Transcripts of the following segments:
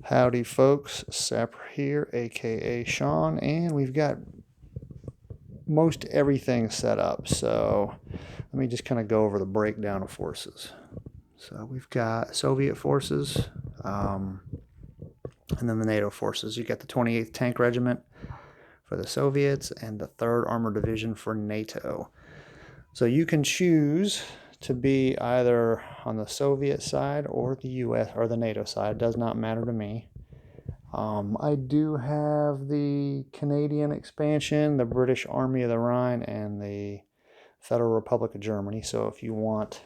Howdy folks, Sapper here, aka Sean, and we've got most everything set up. So let me just kind of go over the breakdown of forces. So we've got Soviet forces, and then the NATO forces. You got the 28th Tank Regiment for the Soviets and the 3rd Armored Division for NATO. So you can choose to be either on the Soviet side or the US or the NATO side. It does not matter to me. I do have the Canadian expansion, the British Army of the Rhine, and the Federal Republic of Germany. So if you want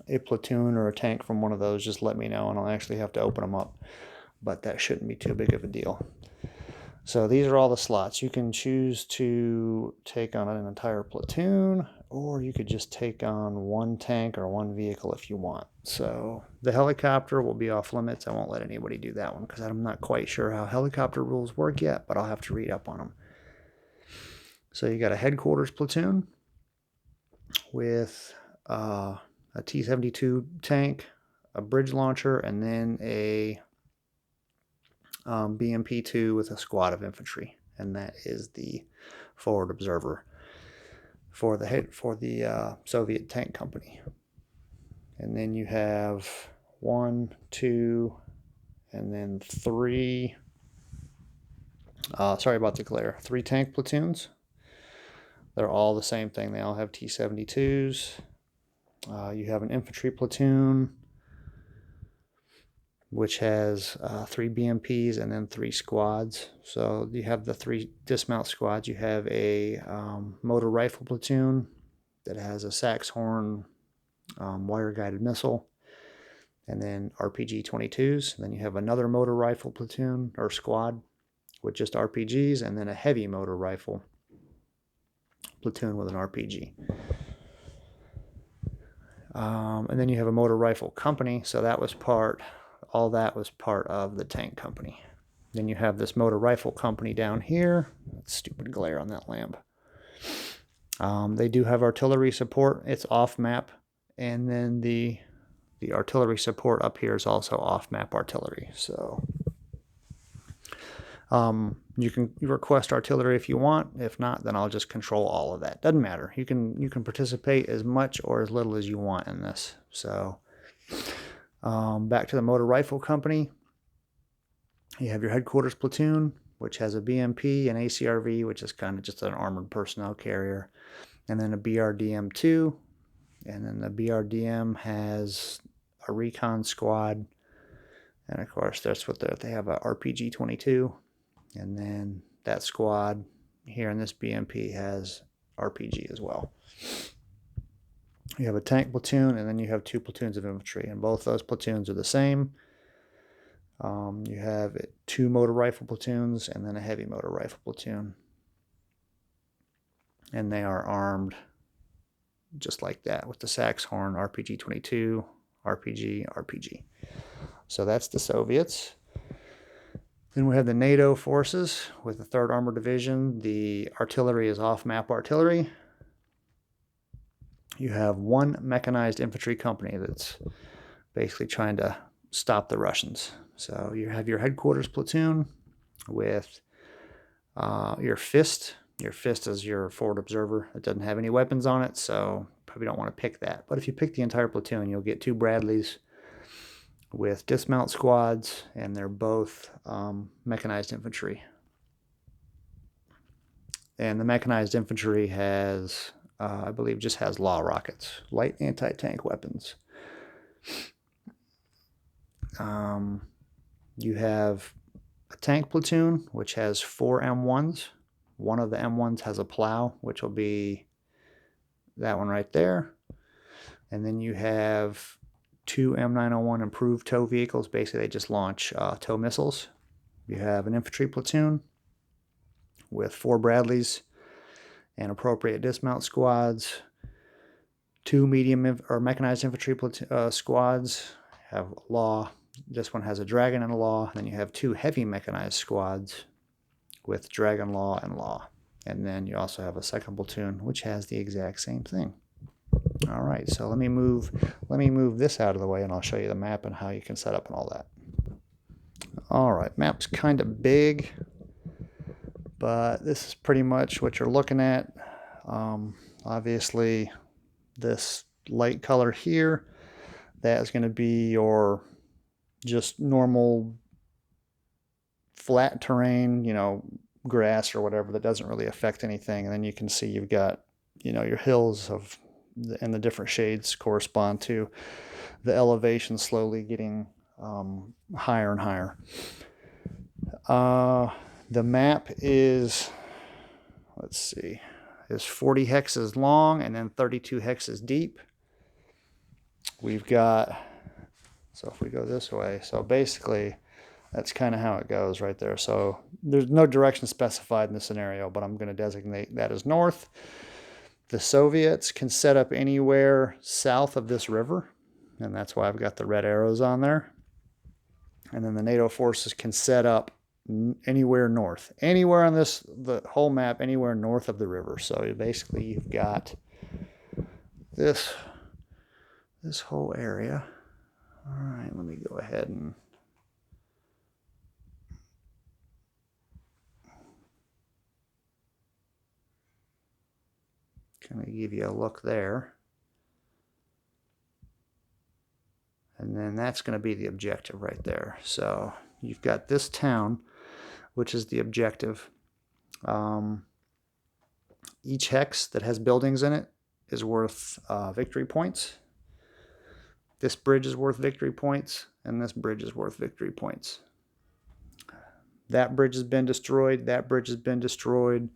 a platoon or a tank from one of those, just let me know and I'll actually have to open them up. But that shouldn't be too big of a deal. So these are all the slots. You can choose to take on an entire platoon, or you could just take on one tank or one vehicle if you want. So the helicopter will be off limits. I won't let anybody do that one because I'm not quite sure how helicopter rules work yet, but I'll have to read up on them. So you got a headquarters platoon with a T-72 tank, a bridge launcher, and then a BMP-2 with a squad of infantry, and that is the forward observer for the Soviet tank company. And then you have 1, 2, and then 3. Sorry about the glare. 3 tank platoons. They're all the same thing. They all have T-72s. You have an infantry platoon, which has 3 BMPs and then 3 squads. So you have the 3 dismount squads. You have a motor rifle platoon that has a Saxhorn wire-guided missile, and then RPG-22s. And then you have another motor rifle platoon or squad with just RPGs, and then a heavy motor rifle platoon with an RPG. And then you have a motor rifle company, so all that was part of the tank company. Then you have this motor rifle company down here. That's stupid glare on that lamp. They do have artillery support. It's off map. And then the artillery support up here is also off map artillery. So you can request artillery if you want. If not, then I'll just control all of that. Doesn't matter. You can participate as much or as little as you want in this. So back to the motor rifle company. You have your headquarters platoon, which has a BMP, an ACRV, which is kind of just an armored personnel carrier, and then a BRDM-2. And then the BRDM has a recon squad. And of course, that's what they have, a RPG-22. And then that squad here in this BMP has RPG as well. You have a tank platoon, and then you have 2 platoons of infantry, and both those platoons are the same. You have 2 motor rifle platoons and then a heavy motor rifle platoon. And they are armed just like that with the Saxhorn RPG-22, RPG, RPG. So that's the Soviets. Then we have the NATO forces with the 3rd Armored Division. The artillery is off-map artillery. You have 1 mechanized infantry company that's basically trying to stop the Russians. So you have your headquarters platoon with your FIST. Your FIST is your forward observer. It doesn't have any weapons on it, so probably don't want to pick that. But if you pick the entire platoon, you'll get 2 Bradleys with dismount squads, and they're both mechanized infantry. And the mechanized infantry has, I believe, just has law rockets, light anti-tank weapons. You have a tank platoon, which has 4 M1s. One of the M1s has a plow, which will be that one right there. And then you have 2 M901 improved tow vehicles. Basically, they just launch tow missiles. You have an infantry platoon with 4 Bradleys and appropriate dismount squads. 2 medium or mechanized infantry squads have law. This one has a Dragon and a law. And then you have 2 heavy mechanized squads with Dragon law and law. And then you also have a 2nd platoon, which has the exact same thing. All right, so let me move this out of the way, and I'll show you the map and how you can set up and all that. All right, map's kind of big, but this is pretty much what you're looking at. Obviously, this light color here, that is going to be your just normal flat terrain, you know, grass or whatever that doesn't really affect anything. And then you can see you've got, you know, your hills of and the different shades correspond to the elevation slowly getting higher and higher. The map is, let's see, is 40 hexes long and then 32 hexes deep. We've got, so if we go this way, so basically that's kind of how it goes right there. So there's no direction specified in this scenario, but I'm going to designate that as north. The Soviets can set up anywhere south of this river, and that's why I've got the red arrows on there. And then the NATO forces can set up anywhere north, anywhere on this, the whole map, anywhere north of the river. So basically you've got this whole area. All right, let me go ahead and kind of give you a look there. And then that's going to be the objective right there. So you've got this town, which is the objective. Each hex that has buildings in it is worth victory points. This bridge is worth victory points, and this bridge is worth victory points. That bridge has been destroyed, that bridge has been destroyed,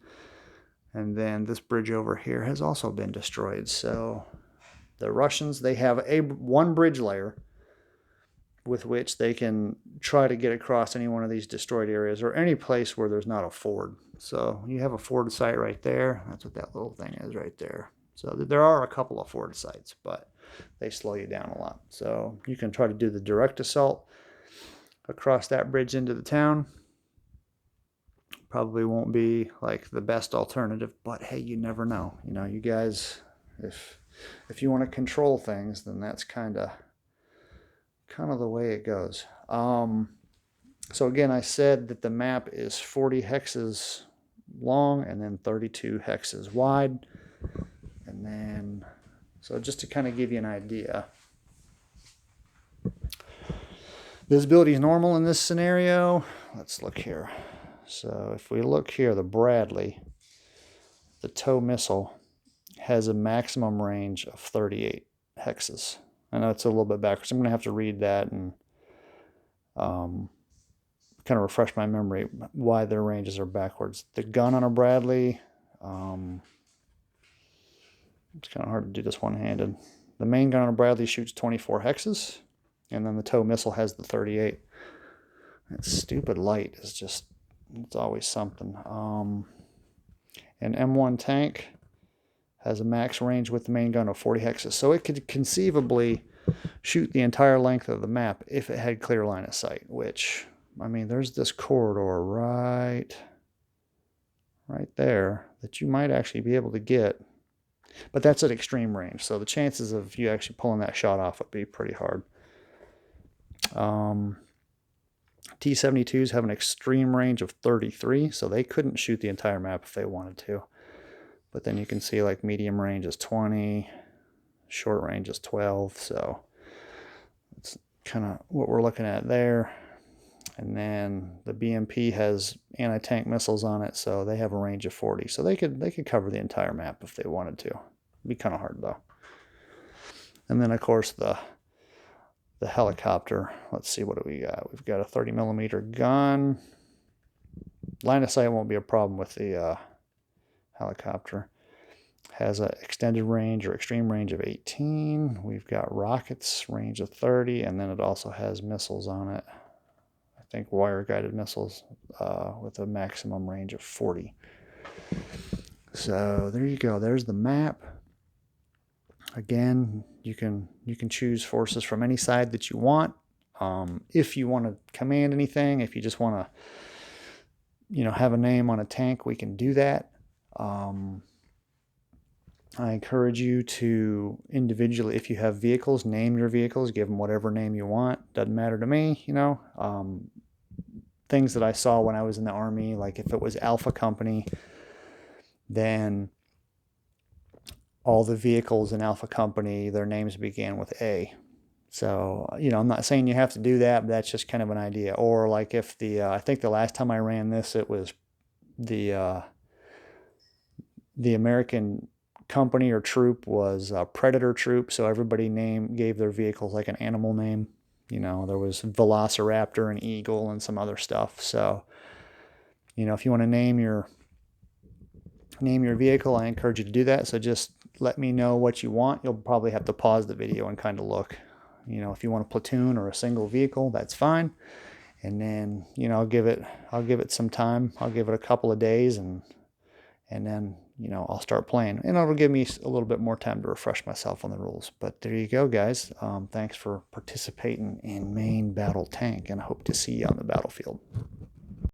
and then this bridge over here has also been destroyed. So the Russians, they have one bridge layer with which they can try to get across any one of these destroyed areas or any place where there's not a ford. So you have a ford site right there. That's what that little thing is right there. So there are a couple of ford sites, but they slow you down a lot. So you can try to do the direct assault across that bridge into the town. Probably won't be like the best alternative, but hey, you never know. You know, you guys, if you want to control things, then that's kind of the way it goes. So again, I said that the map is 40 hexes long and then 32 hexes wide. And then, so just to kind of give you an idea, visibility is normal in this scenario. Let's look here. So if we look here, the Bradley, the tow missile, has a maximum range of 38 hexes. I know it's a little bit backwards. I'm going to have to read that and kind of refresh my memory why their ranges are backwards. The gun on a Bradley, it's kind of hard to do this one-handed. The main gun on a Bradley shoots 24 hexes, and then the tow missile has the 38. That stupid light is just, it's always something. An M1 tank has a max range with the main gun of 40 hexes. So it could conceivably shoot the entire length of the map if it had clear line of sight, which, I mean, there's this corridor right there that you might actually be able to get. But that's at extreme range, so the chances of you actually pulling that shot off would be pretty hard. T-72s have an extreme range of 33, so they couldn't shoot the entire map if they wanted to. But then you can see like medium range is 20, short range is 12, so it's kind of what we're looking at there. And then the BMP has anti-tank missiles on it, so they have a range of 40. So they could cover the entire map if they wanted to. It'd be kind of hard though. And then of course the helicopter. Let's see, what do we got? We've got a 30mm gun. Line of sight won't be a problem with the helicopter. Has an extended range or extreme range of 18. We've got rockets, range of 30, and then it also has missiles on it. I think wire-guided missiles with a maximum range of 40. So there you go. There's the map. Again, you can choose forces from any side that you want. If you want to command anything, if you just want to, have a name on a tank, we can do that. I encourage you to individually, if you have vehicles, name your vehicles, give them whatever name you want. Doesn't matter to me, things that I saw when I was in the Army. Like if it was Alpha Company, then all the vehicles in Alpha Company, their names began with A. So, I'm not saying you have to do that, but that's just kind of an idea. Or like if I think the last time I ran this, it was the American company or troop was Predator Troop. So everybody gave their vehicles like an animal name. There was Velociraptor and Eagle and some other stuff. So, if you want to name your vehicle, I encourage you to do that. So just let me know what you want. You'll probably have to pause the video and kind of look. If you want a platoon or a single vehicle, that's fine. And then, I'll give it some time. I'll give it a couple of days and then, I'll start playing. And it'll give me a little bit more time to refresh myself on the rules. But there you go, guys. Thanks for participating in Main Battle Tank, and I hope to see you on the battlefield.